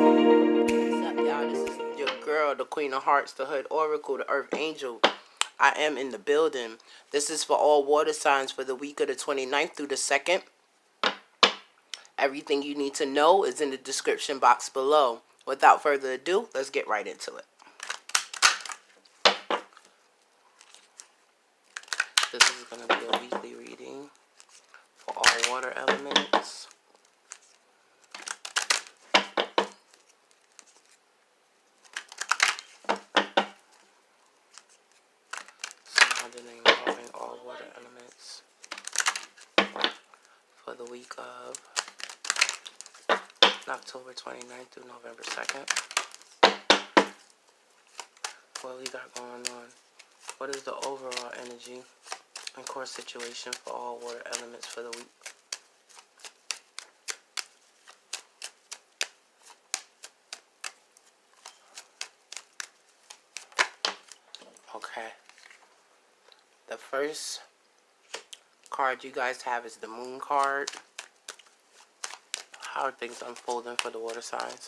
What's up, y'all? This is your girl, the Queen of Hearts, the Hood Oracle, the Earth Angel. I am in the building. This is for all water signs for the week of the 29th through the 2nd. Everything you need to know is in the description box below. Without further ado, let's get right into it. This is going to be a weekly reading for all water elements. Involving all water elements for the week of October 29th through November 2nd. What we got going on? What is the overall energy and core situation for all water elements for the week? Okay. The first card you guys have is the Moon card. How are things unfolding for the water signs?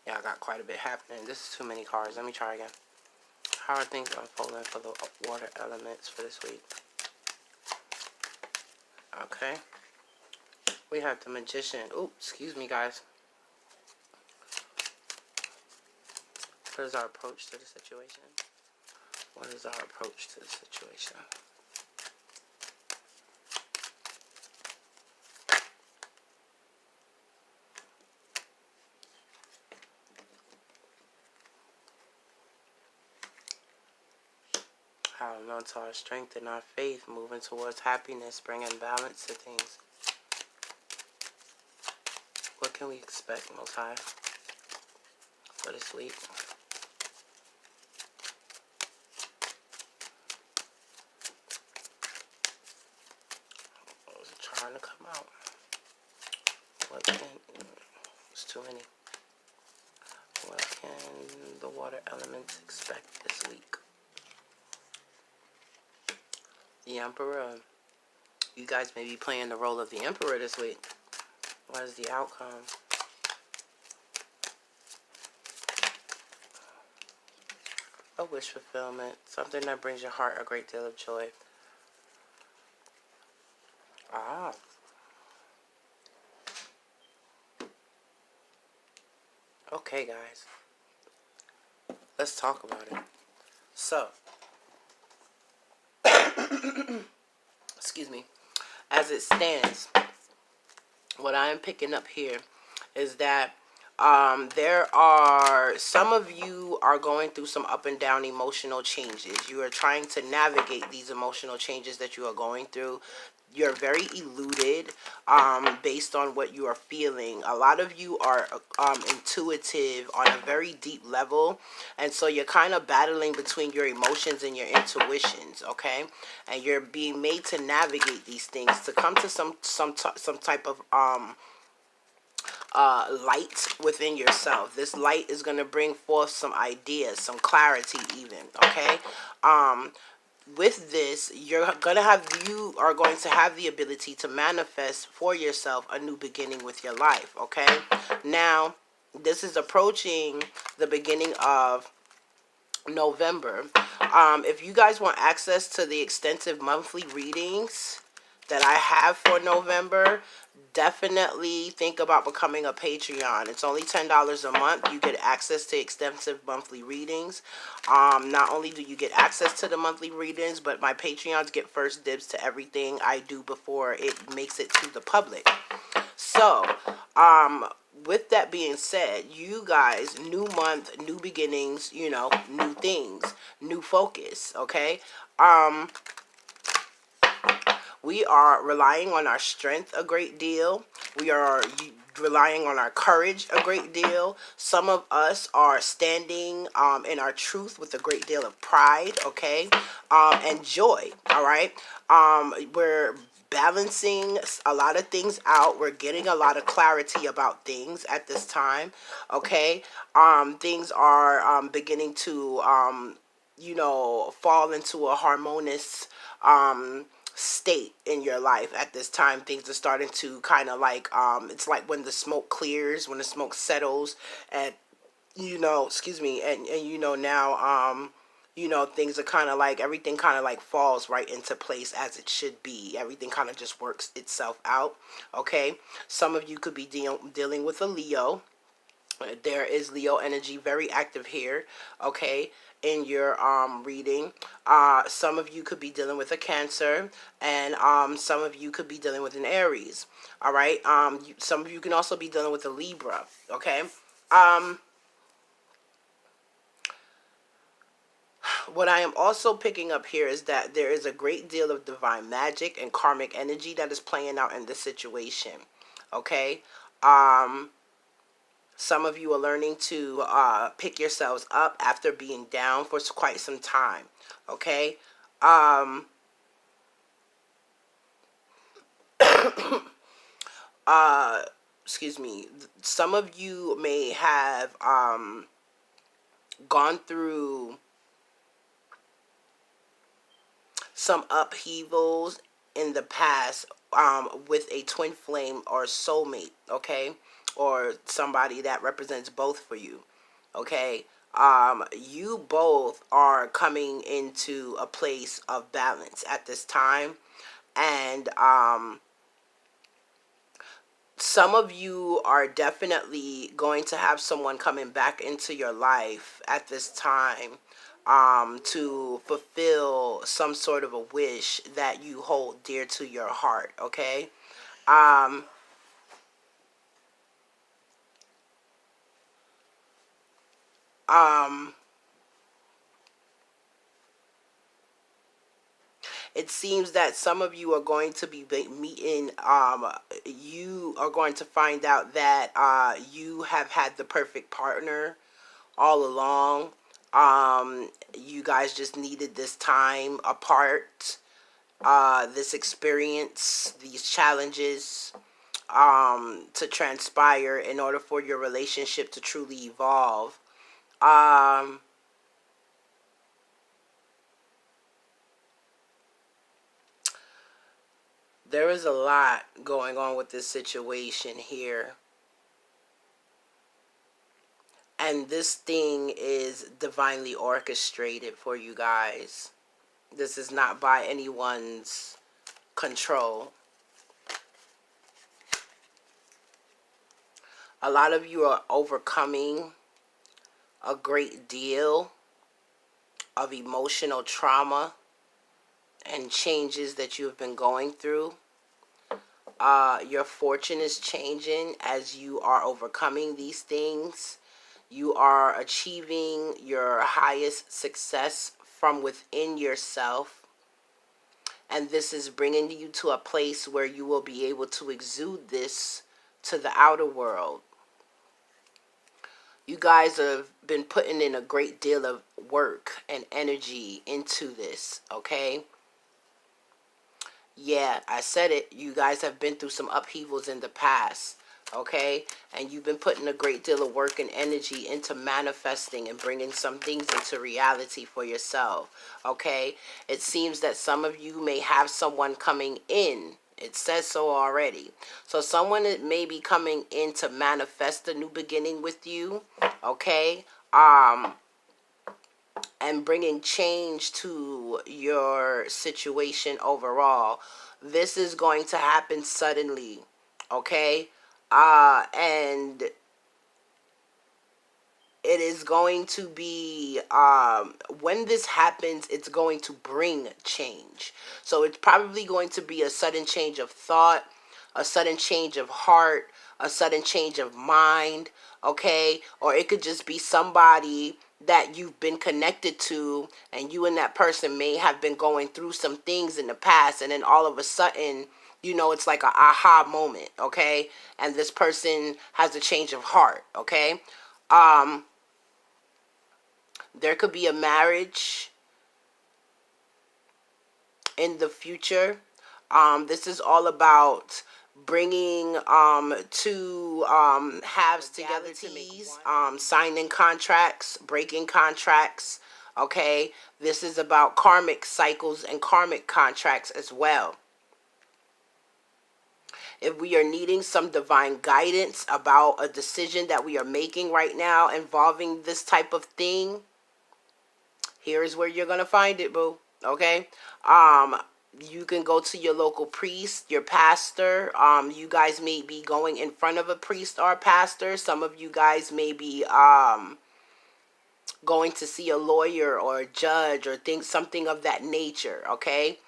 Yeah, I got quite a bit happening. This is too many cards. Let me try again. How are things unfolding for the water elements for this week? Okay. We have the Magician. Ooh, excuse me, guys. What is our approach to the situation? What is our approach to the situation? Holding on to our strength and our faith, moving towards happiness, bringing balance to things. What can we expect, Most High, for this week? What was it trying to come out? What can... It's too many. What can the water elements expect this week? The Emperor. You guys may be playing the role of the Emperor this week. What is the outcome? A wish fulfillment. Something that brings your heart a great deal of joy. Ah. Okay, guys. Let's talk about it. So. Excuse me. As it stands, what I am picking up here is that there are, some of you are going through some up and down emotional changes. You are trying to navigate these emotional changes that you are going through. You're very eluded based on what you are feeling. A lot of you are intuitive on a very deep level, and so you're kind of battling between your emotions and your intuitions, okay? And you're being made to navigate these things to come to some type of light within yourself. This light is going to bring forth some ideas, some clarity even, okay? With this, you are going to have the ability to manifest for yourself a new beginning with your life, okay? Now, this is approaching the beginning of November. If you guys want access to the extensive monthly readings that I have for November, definitely think about becoming a Patreon. It's only $10 a month. You get access to extensive monthly readings. Not only do you get access to the monthly readings, but my Patreons get first dibs to everything I do before it makes it to the public. So, with that being said, you guys, new month, new beginnings, you know, new things, new focus, okay? We are relying on our strength a great deal. We are relying on our courage a great deal. Some of us are standing in our truth with a great deal of pride, okay, and joy, all right? We're balancing a lot of things out. We're getting a lot of clarity about things at this time, okay? Things are beginning to, you know, fall into a harmonious state in your life at this time. Things are starting to kind of like, it's like when the smoke clears, when the smoke settles, and excuse me, and now, things are kind of like, everything kind of like falls right into place as it should be. Everything kind of just works itself out. Okay, some of you could be dealing with a Leo. There is Leo energy very active here. Okay, in your reading. Some of you could be dealing with a Cancer, and some of you could be dealing with an Aries. All right, some of you can also be dealing with a Libra. Okay. What I am also picking up here is that there is a great deal of divine magic and karmic energy that is playing out in this situation. Okay. Some of you are learning to pick yourselves up after being down for quite some time. Okay. Excuse me. Some of you may have gone through some upheavals in the past with a twin flame or soulmate, okay, or somebody that represents both for you. Okay, you both are coming into a place of balance at this time, and some of you are definitely going to have someone coming back into your life at this time to fulfill some sort of a wish that you hold dear to your heart. Okay. Um, um, it seems that some of you are going to be meeting, you are going to find out that you have had the perfect partner all along. You guys just needed this time apart, this experience, these challenges, to transpire in order for your relationship to truly evolve. Um, there is a lot going on with this situation here. And this thing is divinely orchestrated for you guys. This is not by anyone's control. A lot of you are overcoming a great deal of emotional trauma and changes that you have been going through. Your fortune is changing as you are overcoming these things. You are achieving your highest success from within yourself. And this is bringing you to a place where you will be able to exude this to the outer world. You guys have been putting in a great deal of work and energy into this, okay? Yeah, I said it. You guys have been through some upheavals in the past, okay? And you've been putting a great deal of work and energy into manifesting and bringing some things into reality for yourself, okay? It seems that some of you may have someone coming in. It says so already. So someone that may be coming in to manifest a new beginning with you, okay? And bringing change to your situation overall. This is going to happen suddenly, okay? And it is going to be, when this happens, it's going to bring change. So it's probably going to be a sudden change of thought, a sudden change of heart, a sudden change of mind, okay? Or it could just be somebody that you've been connected to, and you and that person may have been going through some things in the past, and then all of a sudden, it's like an aha moment, okay? And this person has a change of heart, okay? There could be a marriage in the future. This is all about bringing two halves together to make one. Signing contracts, breaking contracts, Okay, this is about karmic cycles and karmic contracts as well. If we are needing some divine guidance about a decision that we are making right now involving this type of thing, here's where you're going to find it, boo. Okay? You can go to your local priest, your pastor. You guys may be going in front of a priest or a pastor. Some of you guys may be going to see a lawyer or a judge or something of that nature. Okay?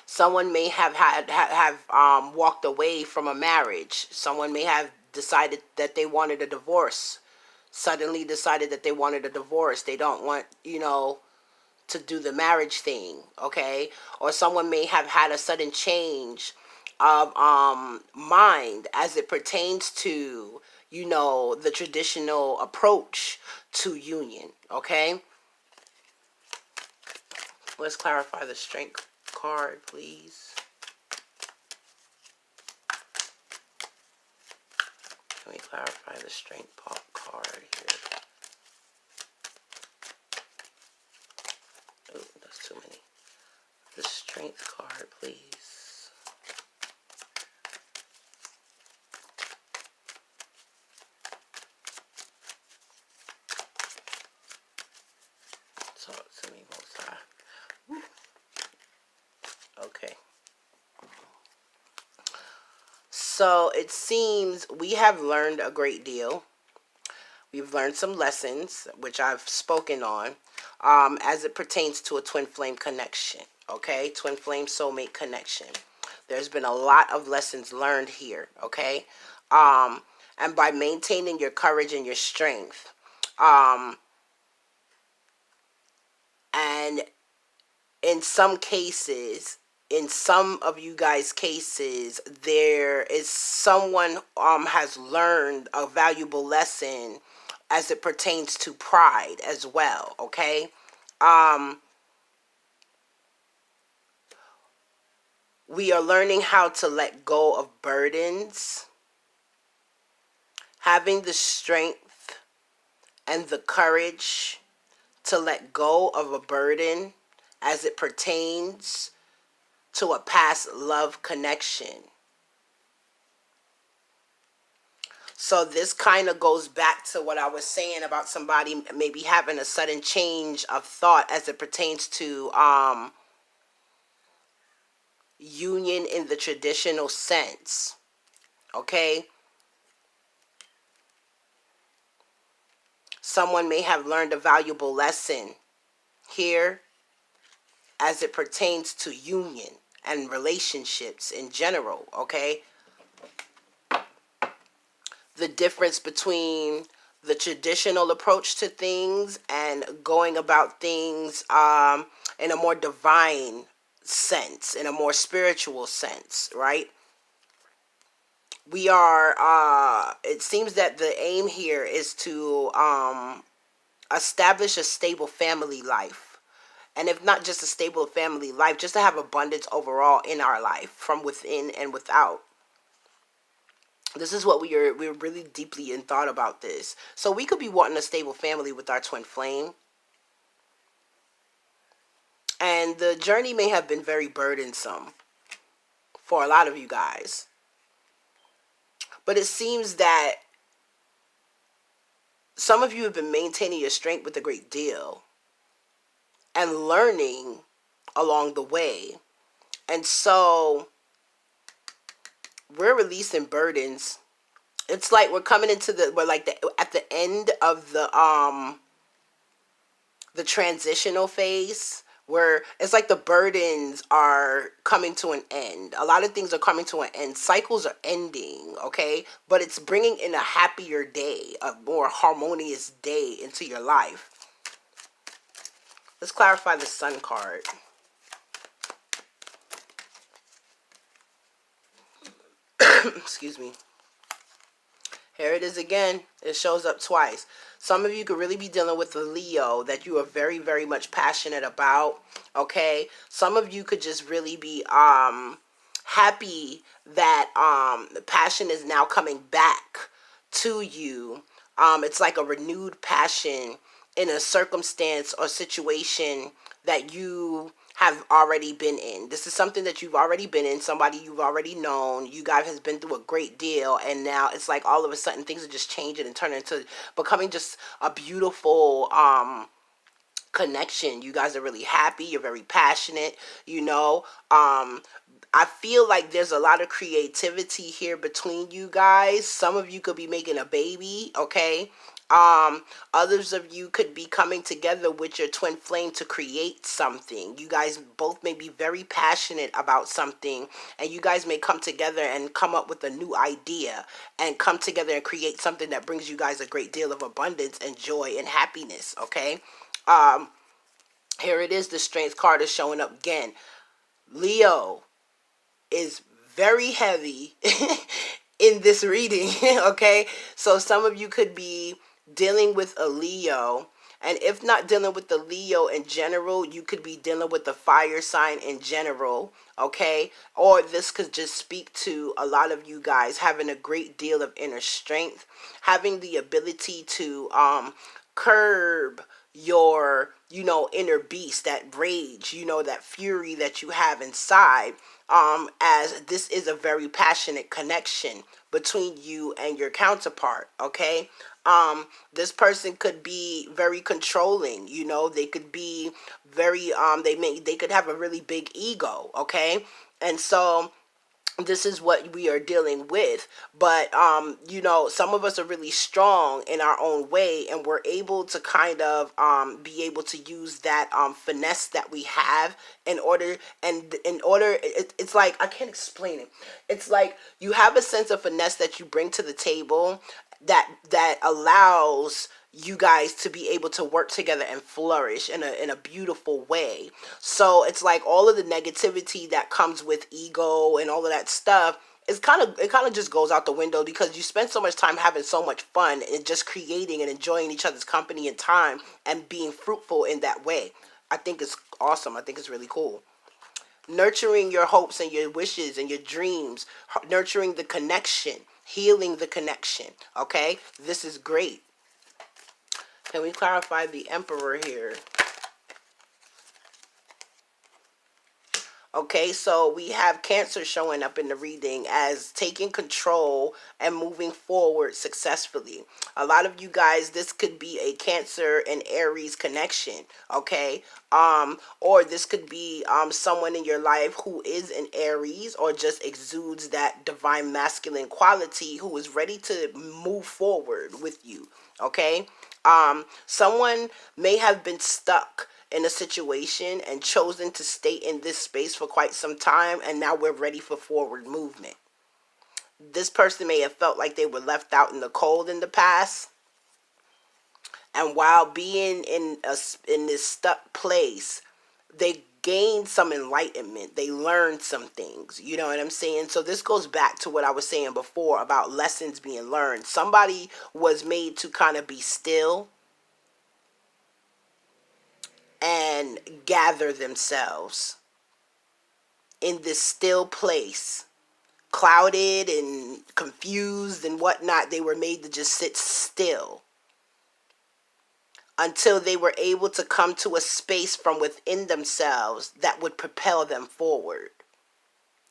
Someone may have walked away from a marriage. Someone may have decided that they wanted a divorce. Suddenly decided that they wanted a divorce. They don't want, to do the marriage thing, okay? Or someone may have had a sudden change of mind as it pertains to, the traditional approach to union, okay? Let's clarify the strength card, please. Let me clarify the strength card here. Oh, that's too many. The strength card, please. Talk to me, most high. Okay. So it seems we have learned a great deal. We've learned some lessons, which I've spoken on, as it pertains to a twin flame connection. Okay, twin flame soulmate connection. There's been a lot of lessons learned here. Okay, and by maintaining your courage and your strength, and in some cases, in some of you guys' cases, there is someone has learned a valuable lesson as it pertains to pride as well, okay? We are learning how to let go of burdens, having the strength and the courage to let go of a burden as it pertains to a past love connection. So this kind of goes back to what I was saying about somebody maybe having a sudden change of thought as it pertains to union in the traditional sense. Okay? Someone may have learned a valuable lesson here as it pertains to union and relationships in general, okay? The difference between the traditional approach to things and going about things in a more divine sense, in a more spiritual sense, right? We are, it seems that the aim here is to establish a stable family life. And if not just a stable family life, just to have abundance overall in our life, from within and without. This is what we're really deeply in thought about this. So we could be wanting a stable family with our twin flame. And the journey may have been very burdensome for a lot of you guys. But it seems that some of you have been maintaining your strength with a great deal and learning along the way. And so we're releasing burdens. It's like we're coming into at the end of the transitional phase, where it's like the burdens are coming to an end. A lot of things are coming to an end. Cycles are ending, okay? But it's bringing in a happier day, a more harmonious day into your life. Let's clarify the Sun card. Excuse me. Here it is again. It shows up twice. Some of you could really be dealing with a Leo that you are very, very much passionate about. Okay. Some of you could just really be happy that the passion is now coming back to you. It's like a renewed passion in a circumstance or situation that you have already been in. This is something that you've already been in, somebody you've already known. You guys has been through a great deal, and now it's like all of a sudden things are just changing and turning into becoming just a beautiful connection. You guys are really happy, you're very passionate, you know. I feel like there's a lot of creativity here between you guys. Some of you could be making a baby, okay? Others of you could be coming together with your twin flame to create something. You guys both may be very passionate about something, and you guys may come together and come up with a new idea and come together and create something that brings you guys a great deal of abundance and joy and happiness, okay? Here it is, the Strength card is showing up again. Leo is very heavy in this reading, okay? So some of you could be dealing with a Leo, and if not dealing with the Leo in general, you could be dealing with the fire sign in general, okay? Or this could just speak to a lot of you guys having a great deal of inner strength, having the ability to curb your, you know, inner beast, that rage, you know, that fury that you have inside, as this is a very passionate connection between you and your counterpart, okay? This person could be very controlling, you know, they could be very, they could have a really big ego, okay? And so this is what we are dealing with. But you know, some of us are really strong in our own way, and we're able to kind of be able to use that finesse that we have in order, it's like, I can't explain it. It's like you have a sense of finesse that you bring to the table that allows you guys to be able to work together and flourish in a beautiful way. So it's like all of the negativity that comes with ego and all of that stuff, it kind of just goes out the window, because you spend so much time having so much fun and just creating and enjoying each other's company and time and being fruitful in that way. I think it's awesome. I think it's really cool. Nurturing your hopes and your wishes and your dreams, nurturing the connection, healing the connection, okay? This is great. Can we clarify the Emperor here? Okay, so we have Cancer showing up in the reading as taking control and moving forward successfully. A lot of you guys, this could be a Cancer and Aries connection, okay? Or this could be someone in your life who is an Aries or just exudes that divine masculine quality, who is ready to move forward with you, okay? Someone may have been stuck in a situation and chosen to stay in this space for quite some time, and now we're ready for forward movement. This person may have felt like they were left out in the cold in the past, and while being in this stuck place, they gained some enlightenment. They learned some things, you know what I'm saying? So this goes back to what I was saying before about lessons being learned. Somebody was made to kind of be still and gather themselves in this still place, clouded and confused and whatnot. They were made to just sit still until they were able to come to a space from within themselves that would propel them forward,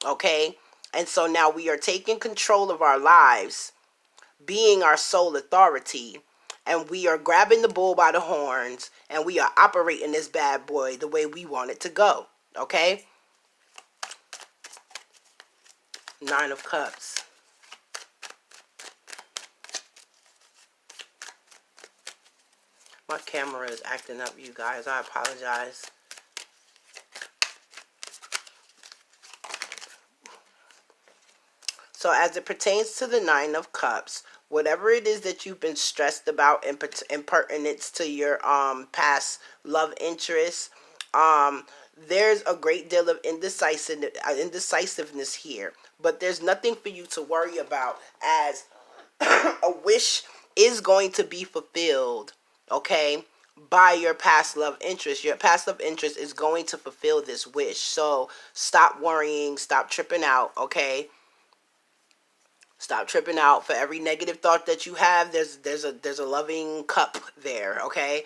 okay? And so now we are taking control of our lives, being our sole authority, and we are grabbing the bull by the horns, and we are operating this bad boy the way we want it to go, okay? Nine of Cups. My camera is acting up, you guys. I apologize. So as it pertains to the Nine of Cups, whatever it is that you've been stressed about in pertinence to your past love interests, there's a great deal of indecisiveness here. But there's nothing for you to worry about, as a wish is going to be fulfilled, okay, by your past love interest. Your past love interest is going to fulfill this wish. So stop worrying, stop tripping out, okay? Stop tripping out. For every negative thought that you have, there's a loving cup there, okay?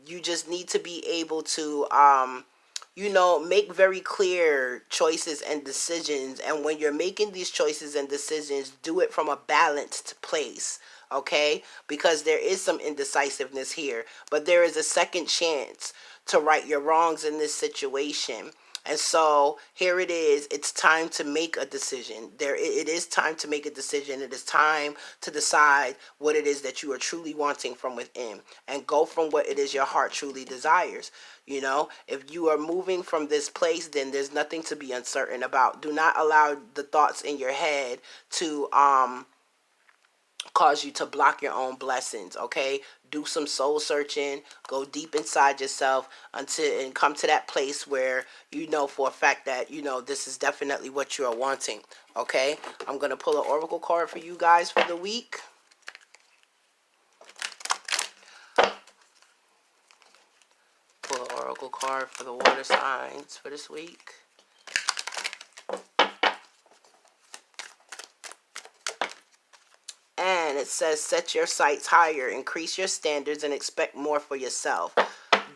You just need to be able to you know, make very clear choices and decisions. And when you're making these choices and decisions, do it from a balanced place, okay? Because there is some indecisiveness here, but there is a second chance to right your wrongs in this situation. And so here it is. It's time to make a decision. It is time to make a decision. It is time to decide what it is that you are truly wanting from within, and go from what it is your heart truly desires. You know, if you are moving from this place, then there's nothing to be uncertain about. Do not allow the thoughts in your head to cause you to block your own blessings, okay? Do some soul searching, go deep inside yourself and come to that place where you know for a fact that, you know, this is definitely what you are wanting, okay? I'm going to pull an oracle card for you guys for the week. Pull an oracle card for the water signs for this week. And it says, set your sights higher, increase your standards, and expect more for yourself.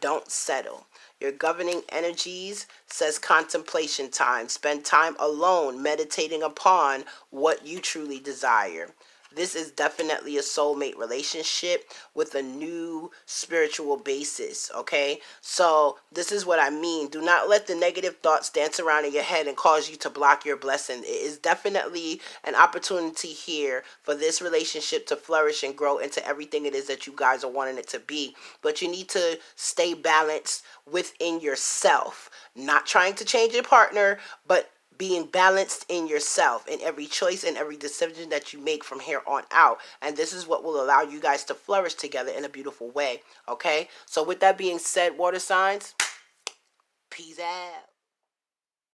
Don't settle. Your governing energies says contemplation time. Spend time alone, meditating upon what you truly desire. This is definitely a soulmate relationship with a new spiritual basis, okay? So this is what I mean. Do not let the negative thoughts dance around in your head and cause you to block your blessing. It is definitely an opportunity here for this relationship to flourish and grow into everything it is that you guys are wanting it to be. But you need to stay balanced within yourself. Not trying to change your partner, but being balanced in yourself in every choice and every decision that you make from here on out. And this is what will allow you guys to flourish together in a beautiful way. Okay? So with that being said, water signs, peace out.